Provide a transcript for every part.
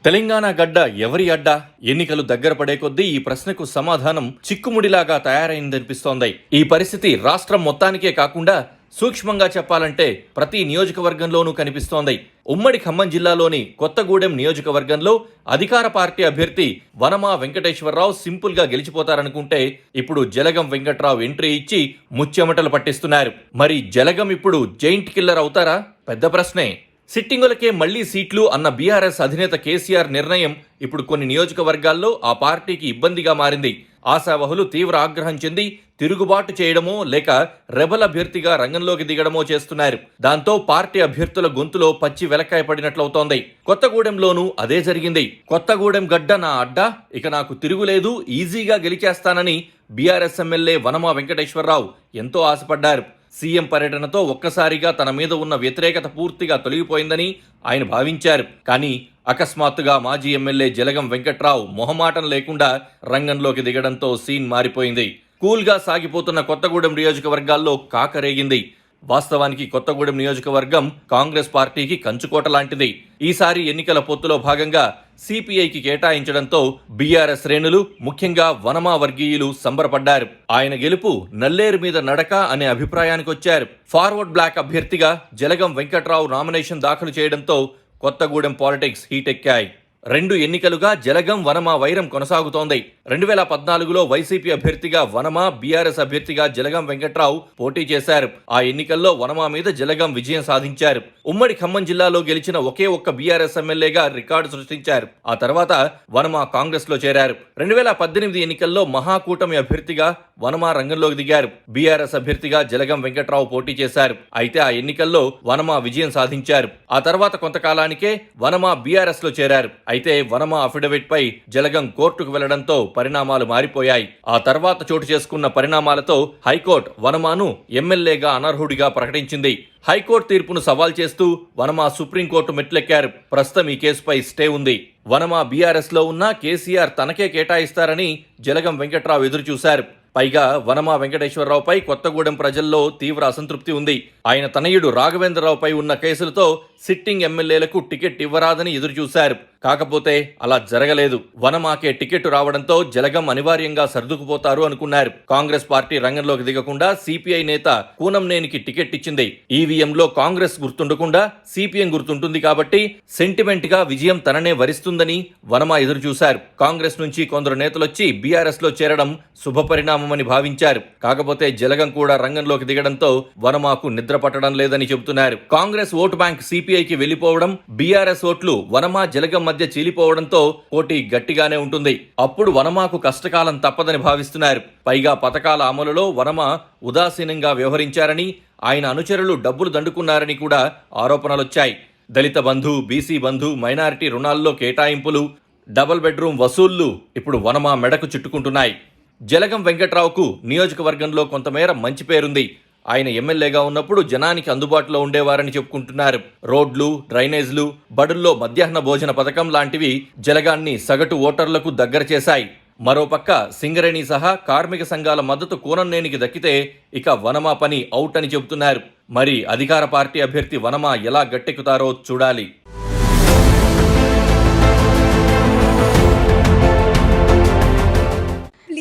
తెలంగాణ గడ్డ ఎవరి అడ్డా? ఎన్నికలు దగ్గర పడే కొద్దీ ఈ ప్రశ్నకు సమాధానం చిక్కుముడిలాగా తయారైందనిపిస్తోంది. ఈ పరిస్థితి రాష్ట్రం మొత్తానికే కాకుండా సూక్ష్మంగా చెప్పాలంటే ప్రతి నియోజకవర్గంలోనూ కనిపిస్తోంది. ఉమ్మడి ఖమ్మం జిల్లాలోని కొత్తగూడెం నియోజకవర్గంలో అధికార పార్టీ అభ్యర్థి వనమా వెంకటేశ్వరరావు సింపుల్ గా గెలిచిపోతారనుకుంటే ఇప్పుడు జలగం వెంకట్రావు ఎంట్రీ ఇచ్చి ముచ్చెమటలు పట్టిస్తున్నారు. మరి జలగం ఇప్పుడు జైంట్ కిల్లర్ అవుతారా? పెద్ద ప్రశ్నే. సిట్టింగులకే మళ్లీ సీట్లు అన్న బీఆర్ఎస్ అధినేత కేసీఆర్ నిర్ణయం ఇప్పుడు కొన్ని నియోజకవర్గాల్లో ఆ పార్టీకి ఇబ్బందిగా మారింది. ఆశావహులు తీవ్ర ఆగ్రహం చెంది తిరుగుబాటు చేయడమో లేక రెబల్ అభ్యర్థిగా రంగంలోకి దిగడమో చేస్తున్నారు. దాంతో పార్టీ అభ్యర్థుల గొంతులో పచ్చి వెలక్కాయ పడినట్లవుతోంది. కొత్తగూడెంలోనూ అదే జరిగింది. కొత్తగూడెం గడ్డ నా అడ్డా, ఇక నాకు తిరుగులేదు, ఈజీగా గెలిచేస్తానని బీఆర్ఎస్ ఎమ్మెల్యే వనమా వెంకటేశ్వరరావు ఎంతో ఆశపడ్డారు. సీఎం పర్యటనతో ఒక్కసారిగా తన మీద ఉన్న వ్యతిరేకత పూర్తిగా తొలగిపోయిందని ఆయన భావించారు. కానీ అకస్మాత్తుగా మాజీ ఎమ్మెల్యే జలగం వెంకట్రావు మొహమాటం లేకుండా రంగంలోకి దిగడంతో సీన్ మారిపోయింది. కూల్గా సాగిపోతున్న కొత్తగూడెం నియోజకవర్గాల్లో కాకరేగింది. వాస్తవానికి కొత్తగూడెం నియోజకవర్గం కాంగ్రెస్ పార్టీకి కంచుకోట లాంటిది. ఈసారి ఎన్నికల పొత్తులో భాగంగా సిపిఐకి కేటాయించడంతో బీఆర్ఎస్ శ్రేణులు, ముఖ్యంగా వనమా వర్గీయులు సంబరపడ్డారు. ఆయన గెలుపు నల్లేరు మీద నడక అనే అభిప్రాయానికొచ్చారు. ఫార్వర్డ్ బ్లాక్ అభ్యర్థిగా జలగం వెంకట్రావు నామినేషన్ దాఖలు చేయడంతో కొత్తగూడెం పాలిటిక్స్ హీటెక్కాయి. 2 ఎన్నికలుగా జలగం వనమా వైరం కొనసాగుతోంది. 2014లో వైసీపీ అభ్యర్థిగా వనమా, బీఆర్ఎస్ అభ్యర్థిగా జలగం వెంకట్రావు పోటీ చేశారు. ఆ ఎన్నికల్లో వనమా మీద జలగం విజయం సాధించారు. ఉమ్మడి ఖమ్మం జిల్లాలో గెలిచిన ఒకే ఒక్క బీఆర్ఎస్ ఎమ్మెల్యేగా రికార్డు సృష్టించారు. ఆ తర్వాత వనమా కాంగ్రెస్ లో చేరారు. 2018 ఎన్నికల్లో మహాకూటమి అభ్యర్థిగా వనమా రంగంలోకి దిగారు. బీఆర్ఎస్ అభ్యర్థిగా జలగం వెంకట్రావు పోటీ చేశారు. అయితే ఆ ఎన్నికల్లో వనమా విజయం సాధించారు. ఆ తర్వాత కొంతకాలానికే వనమా బీఆర్ఎస్ లో చేరారు. అయితే వనమా అఫిడవిట్ పై జలగం కోర్టుకు వెళ్లడంతో పరిణామాలు మారిపోయాయి. ఆ తర్వాత చోటు చేసుకున్న పరిణామాలతో హైకోర్టు వనమాను ఎమ్మెల్యేగా అనర్హుడిగా ప్రకటించింది. హైకోర్టు తీర్పును సవాల్ చేస్తూ వనమా సుప్రీంకోర్టు మెట్లెక్కారు. ప్రస్తుతం ఈ కేసుపై స్టే ఉంది. వనమా బీఆర్ఎస్ లో ఉన్న కేసీఆర్ తనకే కేటాయిస్తారని జలగం వెంకట్రావు ఎదురుచూశారు. పైగా వనమా వెంకటేశ్వరరావుపై కొత్తగూడెం ప్రజల్లో తీవ్ర అసంతృప్తి ఉంది. ఆయన తనయుడు రాఘవేంద్రరావుపై ఉన్న కేసులతో సిట్టింగ్ ఎమ్మెల్యేలకు టికెట్ ఇవ్వరాదని ఎదురుచూశారు. కాకపోతే అలా జరగలేదు. వనమాకే టికెట్ రావడంతో జలగం అనివార్యంగా సర్దుకుపోతారు అనుకున్నారు. కాంగ్రెస్ పార్టీ రంగంలోకి దిగకుండా సిపిఐ నేత కూనంనేనికి టికెట్ ఇచ్చింది. ఈవీఎంలో కాంగ్రెస్ గుర్తుండకుండా సిపిఎం గుర్తుంటుంది కాబట్టి సెంటిమెంట్ గా విజయం తననే వరిస్తుందని వనమా ఎదురుచూశారు. కాంగ్రెస్ నుంచి కొందరు నేతలొచ్చి బీఆర్ఎస్ లో చేరడం శుభపరిణామమని భావించారు. కాకపోతే జలగం కూడా రంగంలోకి దిగడంతో వనమాకు నిద్ర పట్టడం లేదని చెబుతున్నారు. కాంగ్రెస్ ఓటు బ్యాంక్ సిపిఐకి వెళ్లిపోవడం, బీఆర్ఎస్ ఓట్లు వనమా జలగం మధ్య చీలిపోవడంతో పోటీ గట్టిగానే ఉంటుంది. అప్పుడు వనమాకు కష్టకాలం తప్పదని భావిస్తున్నారు. పైగా పథకాల అమలులో వనమా ఉదాసీనంగా వ్యవహరించారని, ఆయన అనుచరులు డబ్బులు దండుకున్నారని కూడా ఆరోపణలొచ్చాయి. దళిత బంధు, బీసీ బంధు, మైనారిటీ రుణాల్లో కేటాయింపులు, డబుల్ బెడ్రూమ్ వసూళ్లు ఇప్పుడు వనమా మెడకు చుట్టుకుంటున్నాయి. జలగం వెంకట్రావుకు నియోజకవర్గంలో కొంతమేర మంచి పేరుంది. ఆయన ఎమ్మెల్యేగా ఉన్నప్పుడు జనానికి అందుబాటులో ఉండేవారని చెప్పుకుంటున్నారు. రోడ్లు, డ్రైనేజ్లు, బడుల్లో మధ్యాహ్న భోజన పథకం లాంటివి జలగాన్ని సగటు ఓటర్లకు దగ్గర చేశాయి. మరోపక్క సింగరేణి సహా కార్మిక సంఘాల మద్దతు కూనంనేనికి దక్కితే ఇక వనమా పని అవుట్ అని చెబుతున్నారు. మరి అధికార పార్టీ అభ్యర్థి వనమా ఎలా గట్టెక్కుతారో చూడాలి.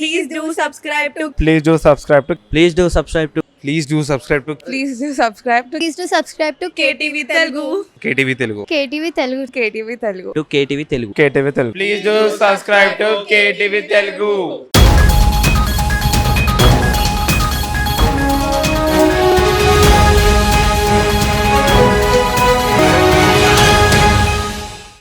Please do subscribe to Please do subscribe to Please do subscribe to Please do subscribe to Please do subscribe to Please do subscribe to KTV Telugu. KTV Telugu. KTV Telugu. KTV Telugu. KTV Telugu. KTV Telugu. Please do subscribe to KTV Telugu.